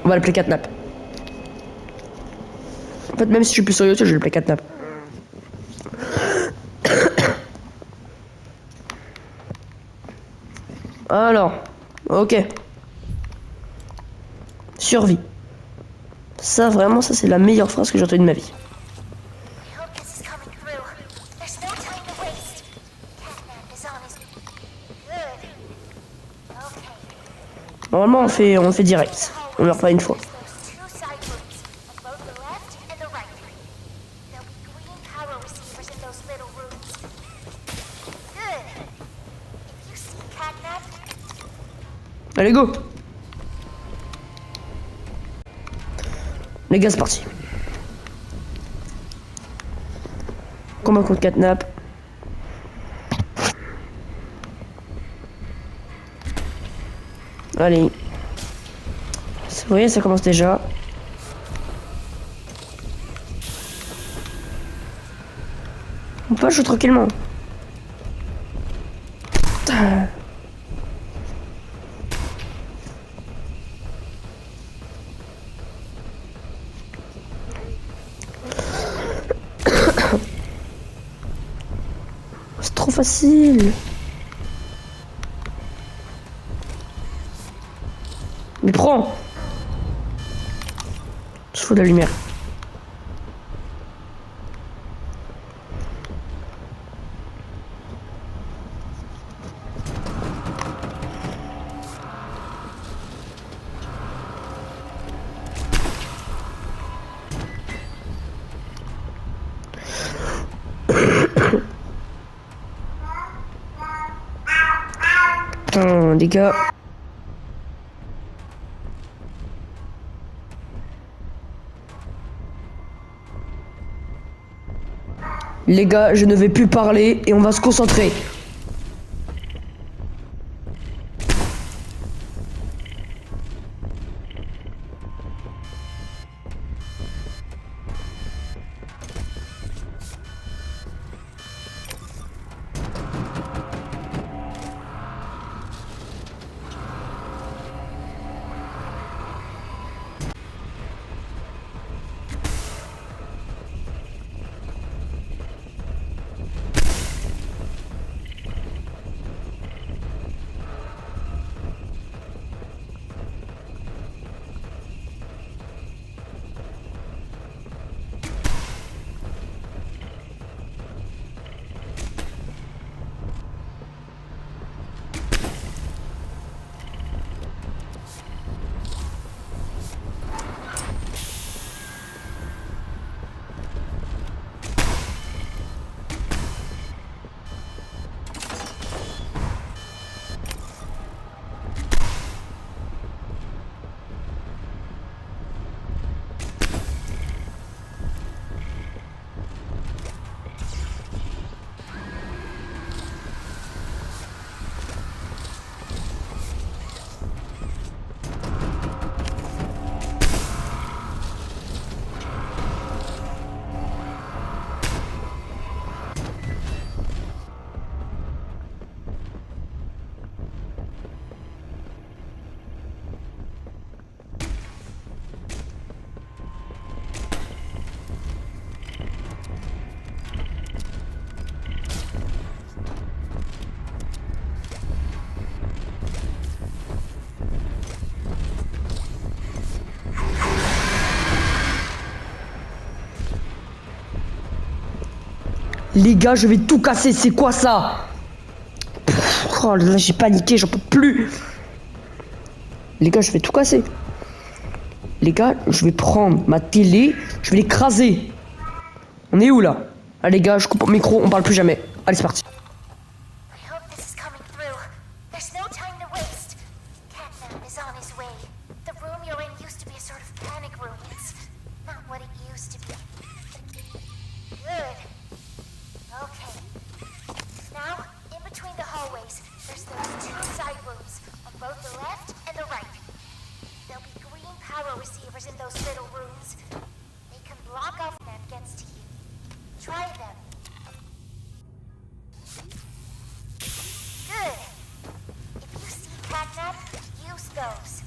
on va l'appeler Catnap. En fait, même si je suis plus sur YouTube, je vais l'appeler Catnap. Alors, ok. Survie. Ça, vraiment, ça c'est la meilleure phrase que j'ai entendue de ma vie. I hope this is coming through. There's no time to waste. Catnap is on his... Good. Okay. Normalement, on fait direct. On meurt pas une fois. There's two side rooms, on both the left and the right. There'll be green power receivers in those little rooms. Good. If you see Catnap, Allez, go! Les gars, c'est parti. Combat contre Catnap. Allez. Vous voyez, ça commence déjà. On peut jouer tranquillement. Putain. C'est trop facile. Mais prends. Je fous de la lumière. Putain, les gars. Les gars, je ne vais plus parler et on va se concentrer. Les gars, je vais tout casser, c'est quoi ça? Oh là, j'ai paniqué, j'en peux plus. Les gars, je vais tout casser. Les gars, je vais prendre ma télé, je vais l'écraser. On est où là? Ah les gars, je coupe mon micro, on parle plus jamais. Allez, c'est parti. I hope this is coming through. There's no time to waste. Catnap is on his way. The room you're in used to be a sort of panic room. It's not what it used to be. Good. Okay. Now, in between the hallways, there's those two side rooms on both the left and the right. There'll be green power receivers in those middle rooms. They can block off that gets to you. Try them. Good. If you see catnap, use those.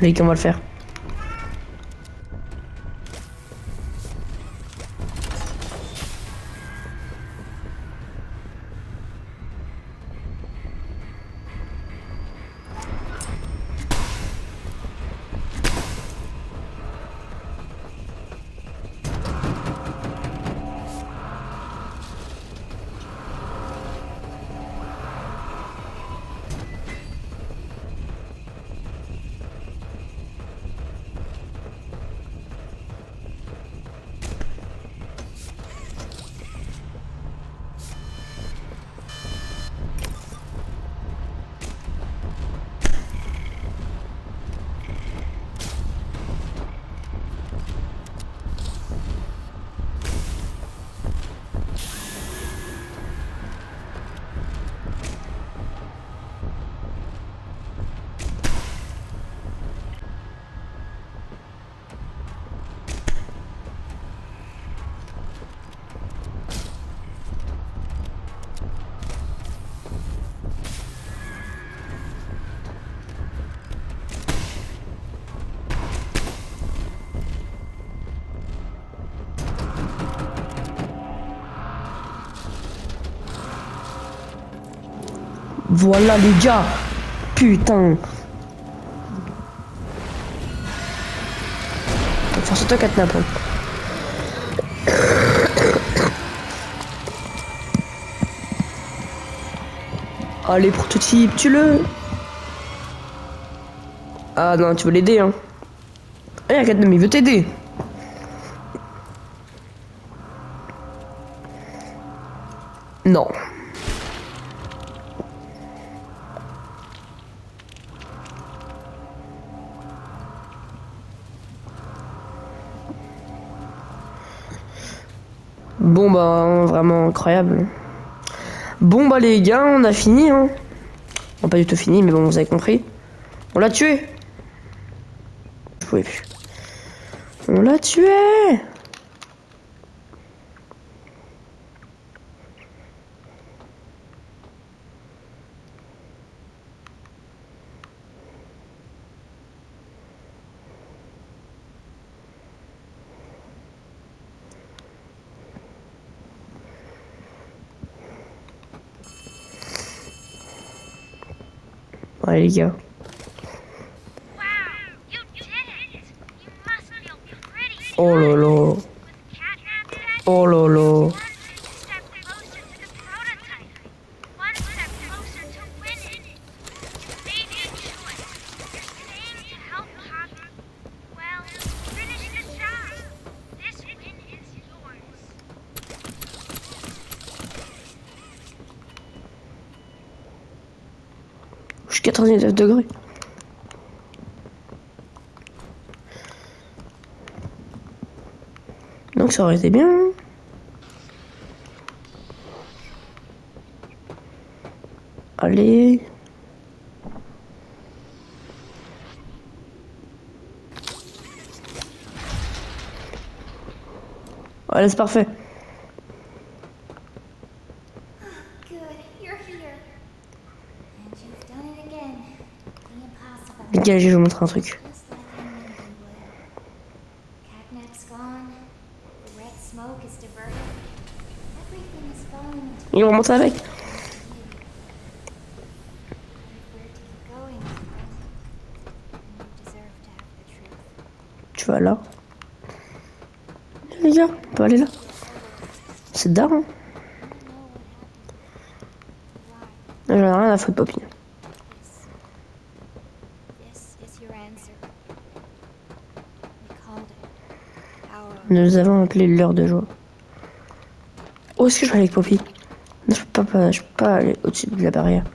Allez, on va le faire. Voilà les gars. Putain. Force-toi catnap. Allez prototype, tue-le. Ah non, tu veux l'aider hein. Eh, Catnap, il veut t'aider. Non. Bon bah vraiment incroyable. Bon bah les gars, on a fini hein. On pas du tout fini mais bon vous avez compris. On l'a tué. Je pouvais plus. On l'a tué. Allez les gars. Wow, you did it! You must feel pretty Oh là là. with catnap back. Oh là là. One step closer to the prototype. One step closer to winning. You made your choice. You're staying to help Poppy. Well, finish the job. This win is yours. Je suis 99 degrés. Donc ça aurait été bien. Allez. Allez, c'est parfait. Good, you're here. And you've done it again. The impossible. Les gars, je vais vous montrer un truc. Just like I knew you would. Catnap's gone. The red smoke is diverted. Everything is falling into Ils vont monter avec. where to keep going. And you deserve to have the truth. Tu vas là. Les gars, on peut aller là. C'est dingue, hein. J'en ai rien à foutre, Poppy. This is your answer. We called it power. Nous avons appelé l'heure de joie. Où est-ce que je vais aller avec Poppy? Non, je peux pas aller au-dessus de la barrière.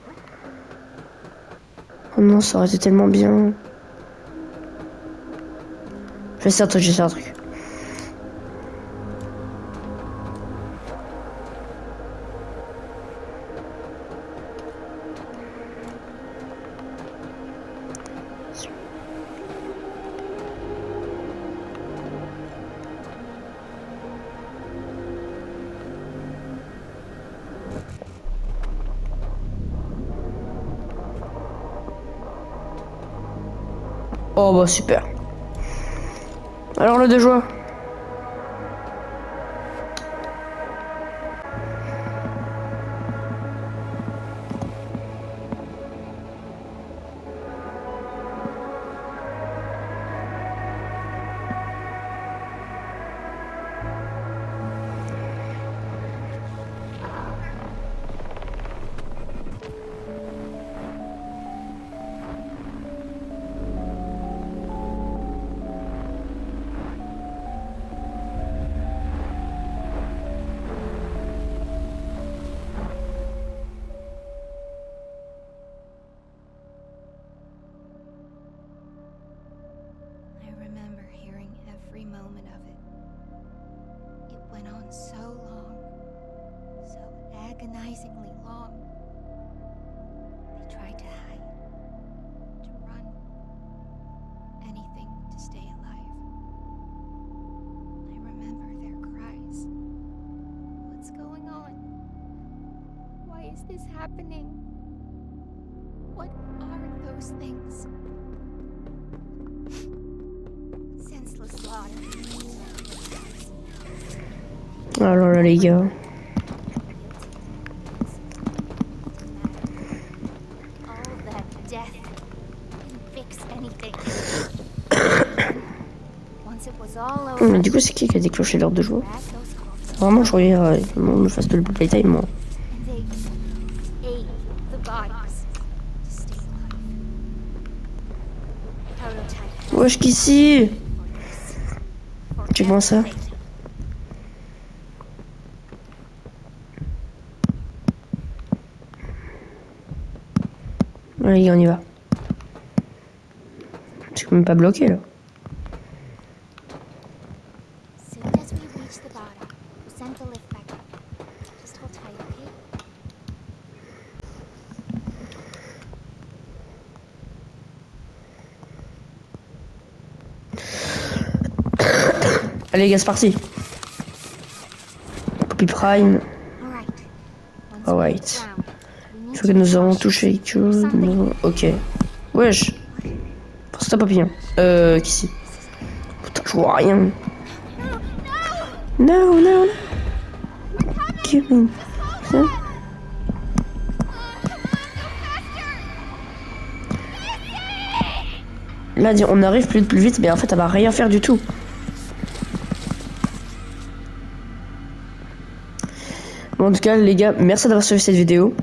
Oh non, ça aurait été tellement bien. Je vais essayer un truc. Oh bah super. Alors le de joie. I remember hearing every moment of it. It went on so long, so agonizingly long. They tried to hide, to run, anything to stay alive. I remember their cries. What's going on? Why is this happening? What are those things? Senseless slaughter. Alors là les gars. All that death didn't fix anything. Once it was all over, Mais du coup c'est qui a déclenché l'heure de joie? grabbed those corpses Vraiment je regarde me fasse de le playtime moi. and they ate the bodies to stay alive. Prototype. Wesh qu'ici. For Check-moi ça. death's sake. Allez on y va. Je suis même pas bloqué là. Soon as we reach the bottom, we'll send the lift back up. Just hold tight, okay? Allez les gars c'est parti. Poppy Prime. All right. Once All we right. hit ground, we need Il faut to que nous be avons cautious. touché quelque chose. Non. Ok. Wesh. Pense-toi papillon. Qu'ici. Putain je vois rien. No, no, no. Give me. Ça. Là, elle dit, on arrive plus vite, mais en fait, elle va rien faire du tout. Bon, en tout cas, les gars, merci d'avoir suivi cette vidéo.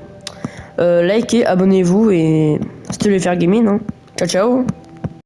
Likez, abonnez-vous et c'était le faire gaming. Hein. Ciao, ciao.